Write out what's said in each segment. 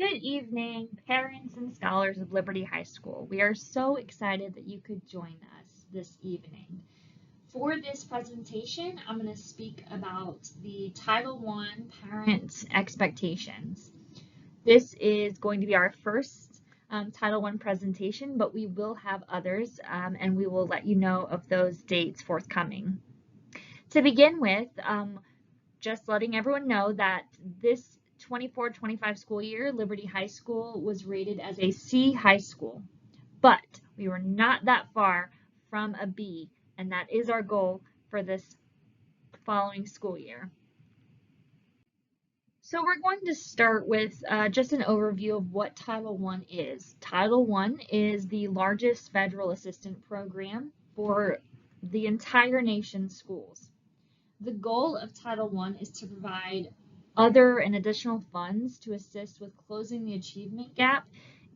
Good evening, parents and scholars of Liberty High School. We are so excited that you could join us this evening. For this presentation, I'm going to speak about the Title I Parent Expectations. This is going to be our first Title I presentation, but we will have others, and we will let you know of those dates forthcoming. To begin with, just letting everyone know that this 24-25 school year, Liberty High School was rated as a C high school, but we were not that far from a B, and that is our goal for this following school year. So we're going to start with just an overview of what Title I is. Title I is the largest federal assistance program for the entire nation's schools. The goal of Title I is to provide other and additional funds to assist with closing the achievement gap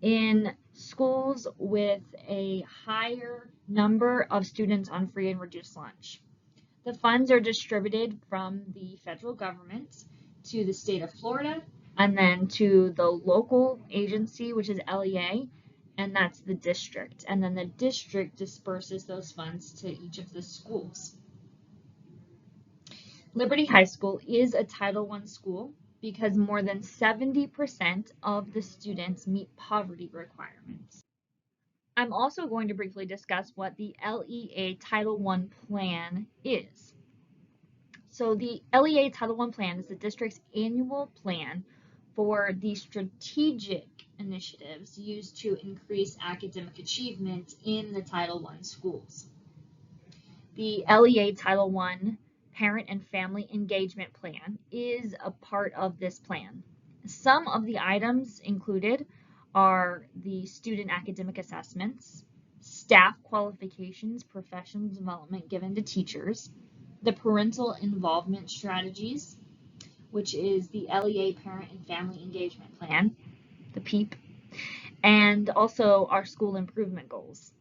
in schools with a higher number of students on free and reduced lunch. The funds are distributed from the federal government to the state of Florida and then to the local agency, which is LEA, and that's the district. And then the district disperses those funds to each of the schools. Liberty High School is a Title I school because more than 70% of the students meet poverty requirements. I'm also going to briefly discuss what the LEA Title I plan is. So the LEA Title I plan is the district's annual plan for the strategic initiatives used to increase academic achievement in the Title I schools. The LEA Title I Parent and Family Engagement Plan is a part of this plan. Some of the items included are the student academic assessments, staff qualifications, professional development given to teachers, the parental involvement strategies, which is the LEA Parent and Family Engagement Plan, the PEEP, and also our school improvement goals.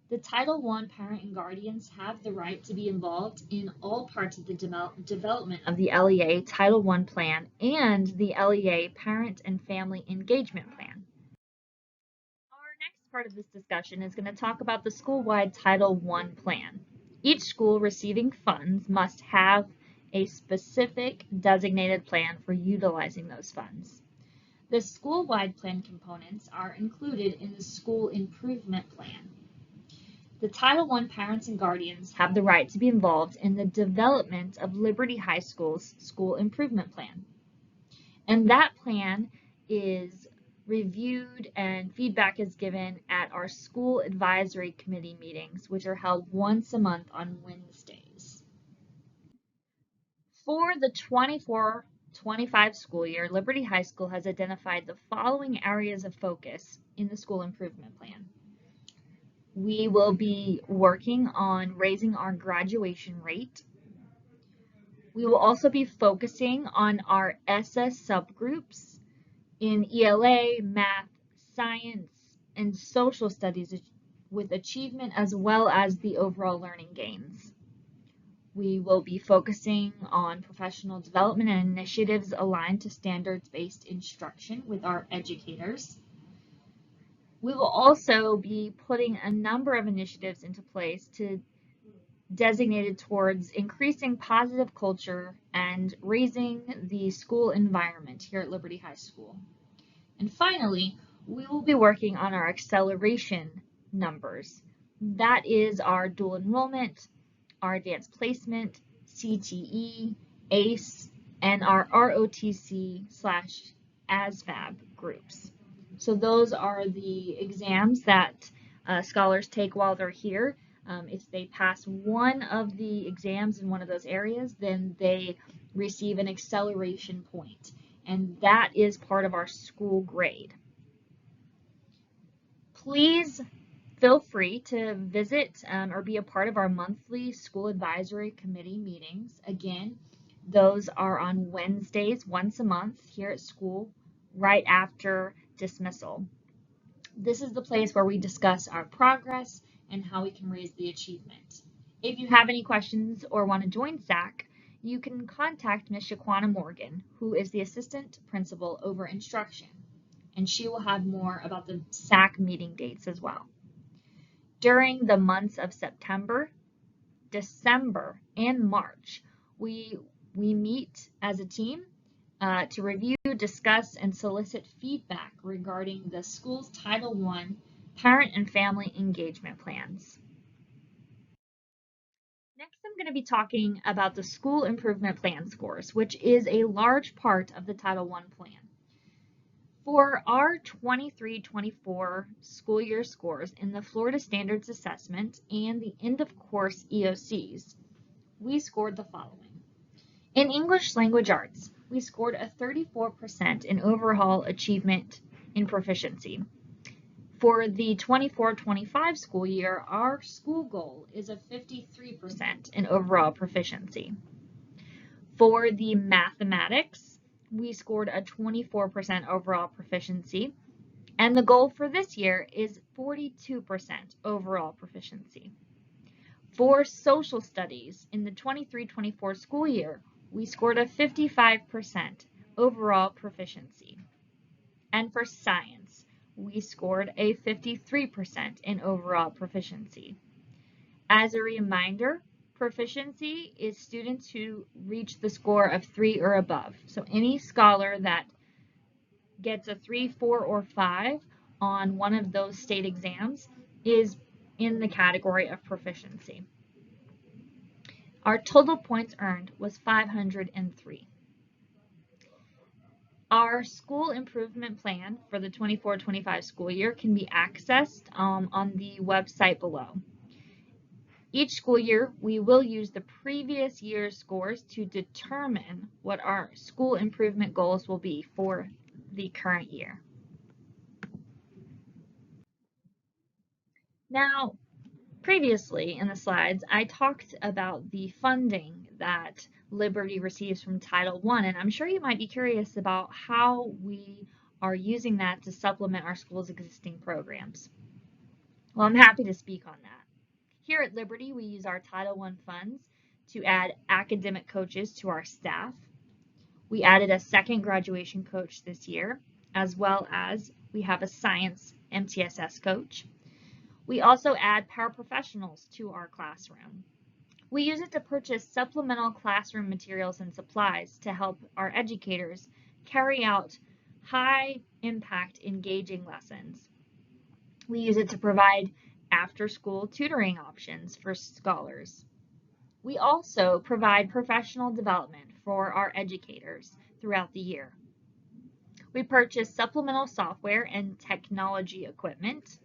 The Title I parent and guardians have the right to be involved in all parts of the development of the LEA Title I plan and the LEA Parent and Family Engagement Plan. Our next part of this discussion is going to talk about the school-wide Title I plan. Each school receiving funds must have a specific designated plan for utilizing those funds. The school-wide plan components are included in the school improvement plan. The Title I parents and guardians have the right to be involved in the development of Liberty High School's school improvement plan. And that plan is reviewed and feedback is given at our school advisory committee meetings, which are held once a month on Wednesdays. For the 24-25 school year, Liberty High School has identified the following areas of focus in the school improvement plan. We will be working on raising our graduation rate. We will also be focusing on our SS subgroups in ELA, math, science, and social studies with achievement as well as the overall learning gains. We will be focusing on professional development and initiatives aligned to standards-based instruction with our educators. We will also be putting a number of initiatives into place designated towards increasing positive culture and raising the school environment here at Liberty High School. And finally, we will be working on our acceleration numbers. That is our dual enrollment, our advanced placement, CTE, ACE, and our ROTC/ASVAB groups. So those are the exams that scholars take while they're here. If they pass one of the exams in one of those areas, then they receive an acceleration point, and that is part of our school grade. Please feel free to visit or be a part of our monthly school advisory committee meetings. Again, those are on Wednesdays once a month here at school right after dismissal. This is the place where we discuss our progress and how we can raise the achievement. If you have any questions or want to join SAC, you can contact Ms. Shaquana Morgan, who is the Assistant Principal over Instruction. and she will have more about the SAC meeting dates as well. During the months of September, December, and March, we meet as a team to review, discuss, and solicit feedback regarding the school's Title I parent and family engagement plans. Next, I'm going to be talking about the School Improvement Plan scores, which is a large part of the Title I plan. For our 23-24 school year scores in the Florida Standards Assessment and the end of course EOCs, we scored the following. In English Language Arts, we scored a 34% in overall achievement in proficiency. For the 24-25 school year, our school goal is a 53% in overall proficiency. For the mathematics, we scored a 24% overall proficiency, and the goal for this year is 42% overall proficiency. For social studies in the 23-24 school year, we scored a 55% overall proficiency. And for science, we scored a 53% in overall proficiency. As a reminder, proficiency is students who reach the score of 3 or above. So any scholar that gets a 3, 4, or 5 on one of those state exams is in the category of proficiency. Our total points earned was 503. Our school improvement plan for the 24-25 school year can be accessed on the website below. Each school year, we will use the previous year's scores to determine what our school improvement goals will be for the current year. Now, previously in the slides, I talked about the funding that Liberty receives from Title I, and I'm sure you might be curious about how we are using that to supplement our school's existing programs. Well, I'm happy to speak on that. Here at Liberty, we use our Title I funds to add academic coaches to our staff. We added a second graduation coach this year, as well as we have a science MTSS coach. We also add paraprofessionals to our classroom. We use it to purchase supplemental classroom materials and supplies to help our educators carry out high-impact, engaging lessons. We use it to provide after-school tutoring options for scholars. We also provide professional development for our educators throughout the year. We purchase supplemental software and technology equipment,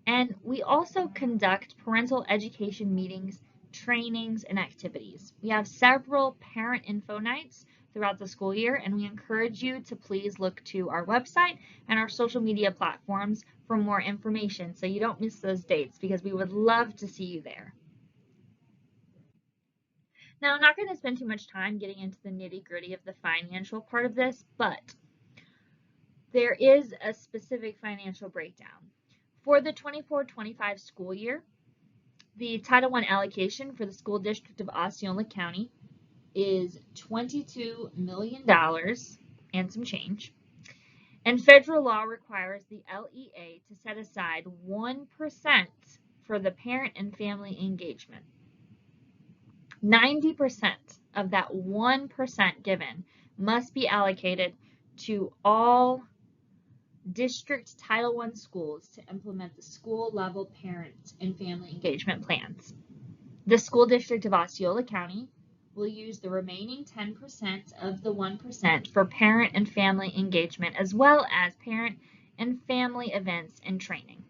and we also conduct parental education meetings, trainings, and activities. We have several parent info nights throughout the school year, and we encourage you to please look to our website and our social media platforms for more information so you don't miss those dates, because we would love to see you there. Now, I'm not going to spend too much time getting into the nitty-gritty of the financial part of this, but there is a specific financial breakdown. For the 24-25 school year, the Title I allocation for the school district of Osceola County is $22 million and some change. And federal law requires the LEA to set aside 1% for the parent and family engagement. 90% of that 1% given must be allocated to all district Title I schools to implement the school-level parent and family engagement plans. The school district of Osceola County will use the remaining 10% of the 1% for parent and family engagement, as well as parent and family events and training.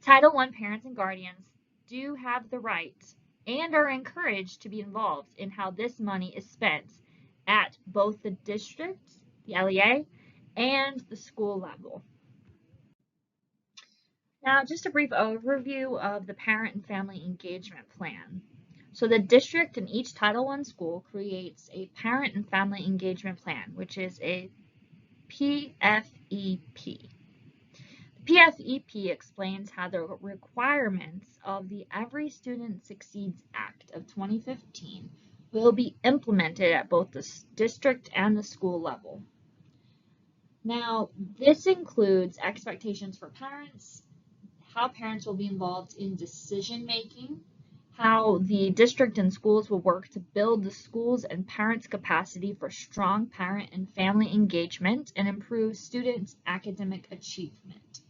Title I parents and guardians do have the right and are encouraged to be involved in how this money is spent at both the district, the LEA, and the school level. Now, just a brief overview of the parent and family engagement plan. So the district in each Title I school creates a parent and family engagement plan, which is a PFEP. The PFEP explains how the requirements of the Every Student Succeeds Act of 2015 will be implemented at both the district and the school level. Now, this includes expectations for parents, how parents will be involved in decision making, how the district and schools will work to build the schools and parents' capacity for strong parent and family engagement and improve students' academic achievement.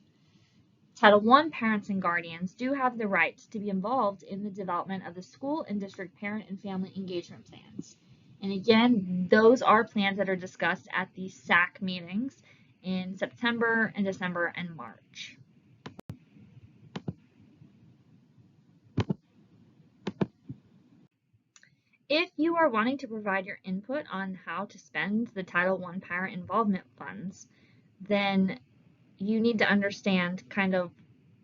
Title I parents and guardians do have the right to be involved in the development of the school and district parent and family engagement plans. And again, those are plans that are discussed at the SAC meetings in September and December and March. If you are wanting to provide your input on how to spend the Title I parent involvement funds, then you need to understand kind of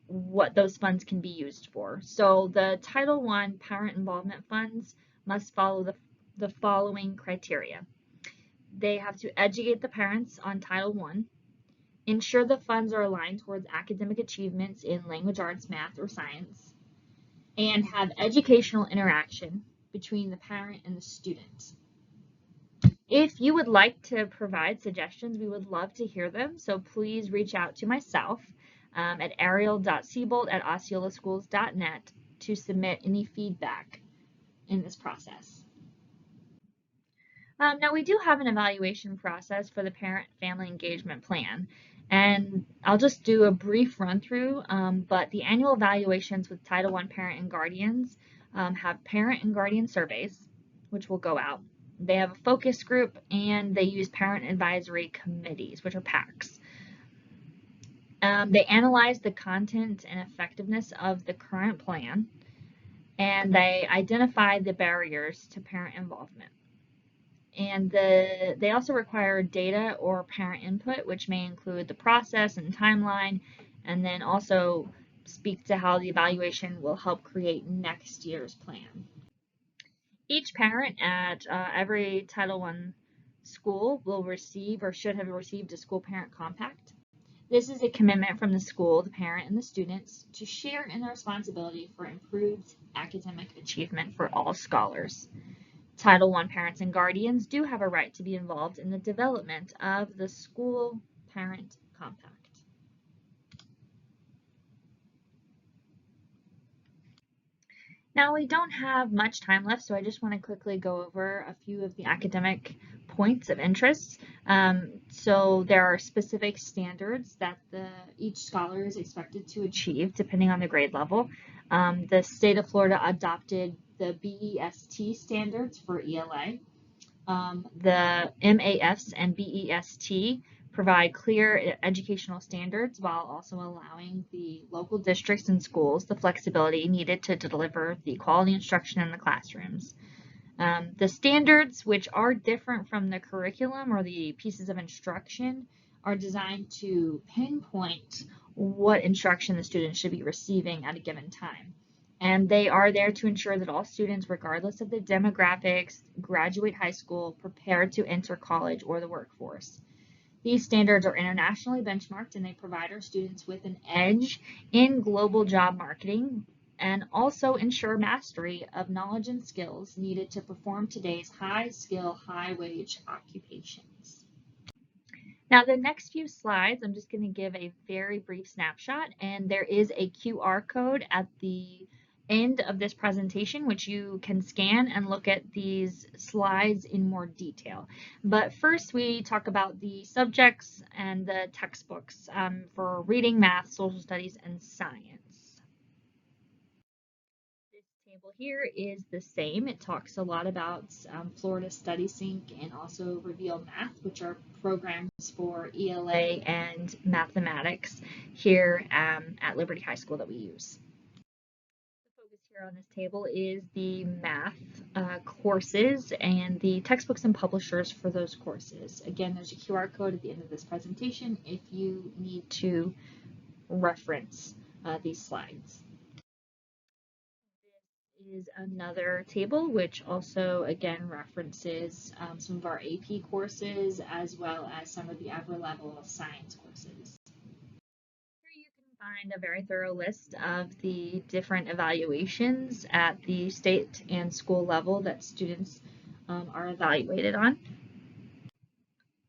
what those funds can be used for. So the Title I parent involvement funds must follow the following criteria. They have to educate the parents on Title I, ensure the funds are aligned towards academic achievements in language arts, math, or science, and have educational interaction between the parent and the student. If you would like to provide suggestions, we would love to hear them, so please reach out to myself at ariel.siebold@osceolaschools.net to submit any feedback in this process. Now, we do have an evaluation process for the parent-family engagement plan, and I'll just do a brief run-through, but the annual evaluations with Title I parent and guardians have parent and guardian surveys, which will go out. They have a focus group, and they use parent advisory committees, which are PACs. They analyze the content and effectiveness of the current plan, and they identify the barriers to parent involvement. And they also require data or parent input, which may include the process and timeline, and then also speak to how the evaluation will help create next year's plan. Each parent at every Title I school will receive or should have received a school parent compact. This is a commitment from the school, the parent, and the students to share in the responsibility for improved academic achievement for all scholars. Title I parents and guardians do have a right to be involved in the development of the school parent compact. Now, we don't have much time left, so I just want to quickly go over a few of the academic points of interest. So there are specific standards that each scholar is expected to achieve depending on the grade level. The state of Florida adopted the BEST standards for ELA. The MAFs and BEST provide clear educational standards while also allowing the local districts and schools the flexibility needed to deliver the quality instruction in the classrooms. The standards, which are different from the curriculum or the pieces of instruction, are designed to pinpoint what instruction the student should be receiving at a given time. And they are there to ensure that all students, regardless of their demographics, graduate high school prepared to enter college or the workforce. These standards are internationally benchmarked, and they provide our students with an edge in global job marketing and also ensure mastery of knowledge and skills needed to perform today's high-skill, high-wage occupations. Now, the next few slides, I'm just going to give a very brief snapshot, and there is a QR code at the end of this presentation, which you can scan and look at these slides in more detail. But first, we talk about the subjects and the textbooks for reading, math, social studies, and science. This table here is the same. It talks a lot about Florida StudySync and also Reveal Math, which are programs for ELA and mathematics here at Liberty High School that we use. The focus here on this table is the math courses and the textbooks and publishers for those courses. Again, there's a QR code at the end of this presentation if you need to reference these slides. Is another table which also again references some of our AP courses as well as some of the upper level science courses. Here you can find a very thorough list of the different evaluations at the state and school level that students are evaluated on.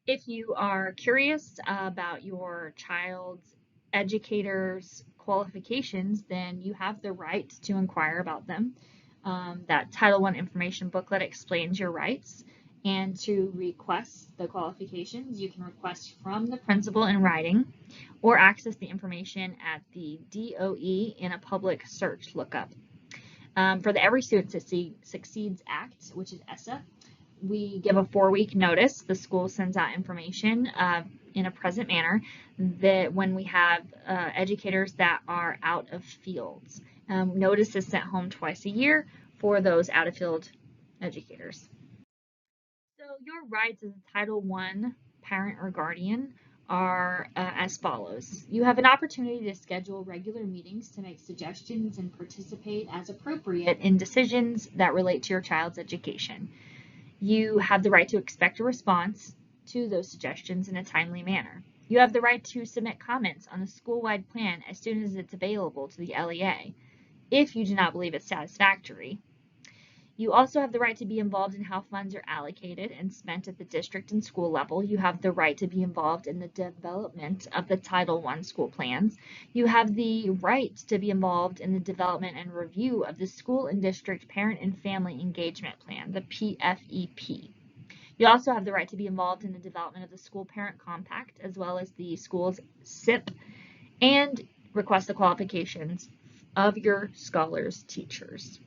If you are curious about your child's educator's qualifications, then you have the right to inquire about them. That Title I information booklet explains your rights. And to request the qualifications, you can request from the principal in writing or access the information at the DOE in a public search lookup. For the Every Student Succeeds Act, which is ESSA, we give a 4-week notice. The school sends out information in a present manner that when we have educators that are out of fields. Notice is sent home twice a year for those out of field educators. So your rights as a Title I parent or guardian are as follows. You have an opportunity to schedule regular meetings to make suggestions and participate as appropriate in decisions that relate to your child's education. You have the right to expect a response to those suggestions in a timely manner. You have the right to submit comments on the school-wide plan as soon as it's available to the LEA, if you do not believe it's satisfactory. You also have the right to be involved in how funds are allocated and spent at the district and school level. You have the right to be involved in the development of the Title I school plans. You have the right to be involved in the development and review of the school and district parent and family engagement plan, the PFEP. You also have the right to be involved in the development of the school parent compact, as well as the school's SIP, and request the qualifications of your scholars teachers.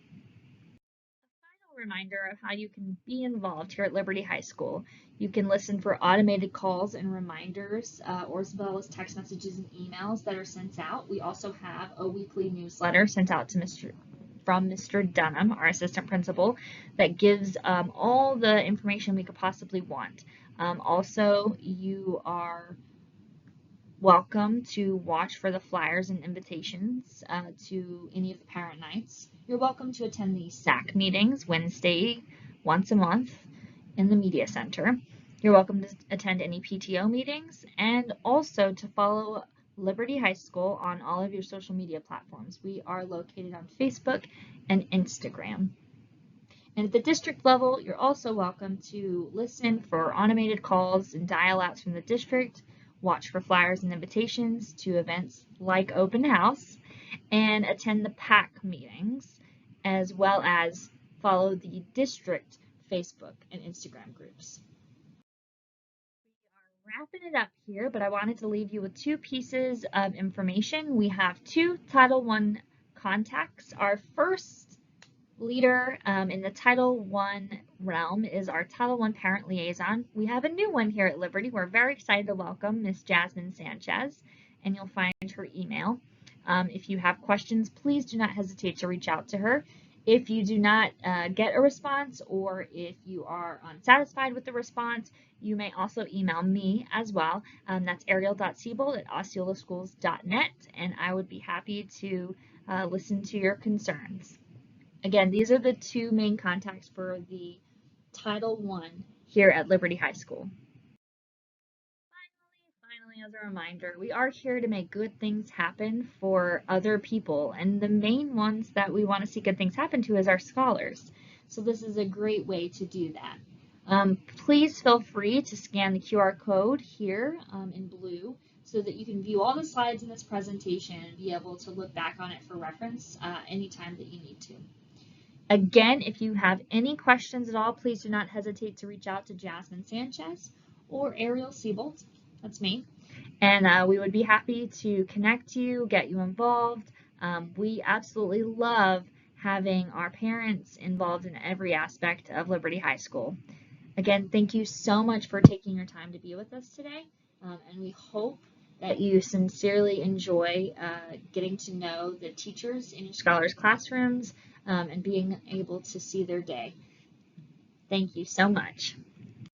Reminder of how you can be involved here at Liberty High School. You can listen for automated calls and reminders, or as well as text messages and emails that are sent out. We also have a weekly newsletter sent out to from Mr. Dunham, our assistant principal, that gives all the information we could possibly want. Also, you are welcome to watch for the flyers and invitations to any of the parent nights. You're welcome to attend the SAC meetings Wednesday once a month in the Media Center. You're welcome to attend any PTO meetings and also to follow Liberty High School on all of your social media platforms. We are located on Facebook and Instagram. And at the district level, you're also welcome to listen for automated calls and dial-outs from the district, watch for flyers and invitations to events like Open House, and attend the PAC meetings, as well as follow the district Facebook and Instagram groups. We are wrapping it up here, but I wanted to leave you with 2 pieces of information. We have 2 Title I contacts. Our first leader in the Title I realm is our Title I parent liaison. We have a new one here at Liberty. We're very excited to welcome Miss Jasmine Sanchez, and you'll find her email. If you have questions, please do not hesitate to reach out to her. If you do not get a response, or if you are unsatisfied with the response, you may also email me as well. That's ariel.siebold@osceolaschools.net, and I would be happy to listen to your concerns. Again, these are the 2 main contacts for the Title I here at Liberty High School. Finally, as a reminder, we are here to make good things happen for other people, and the main ones that we want to see good things happen to is our scholars. So this is a great way to do that. Please feel free to scan the QR code here in blue so that you can view all the slides in this presentation and be able to look back on it for reference anytime that you need to. Again, if you have any questions at all, please do not hesitate to reach out to Jasmine Sanchez or Ariel Siebold. That's me. And we would be happy to connect you, get you involved. We absolutely love having our parents involved in every aspect of Liberty High School. Again, thank you so much for taking your time to be with us today, and we hope that you sincerely enjoy getting to know the teachers in your scholars' classrooms and being able to see their day. Thank you so much.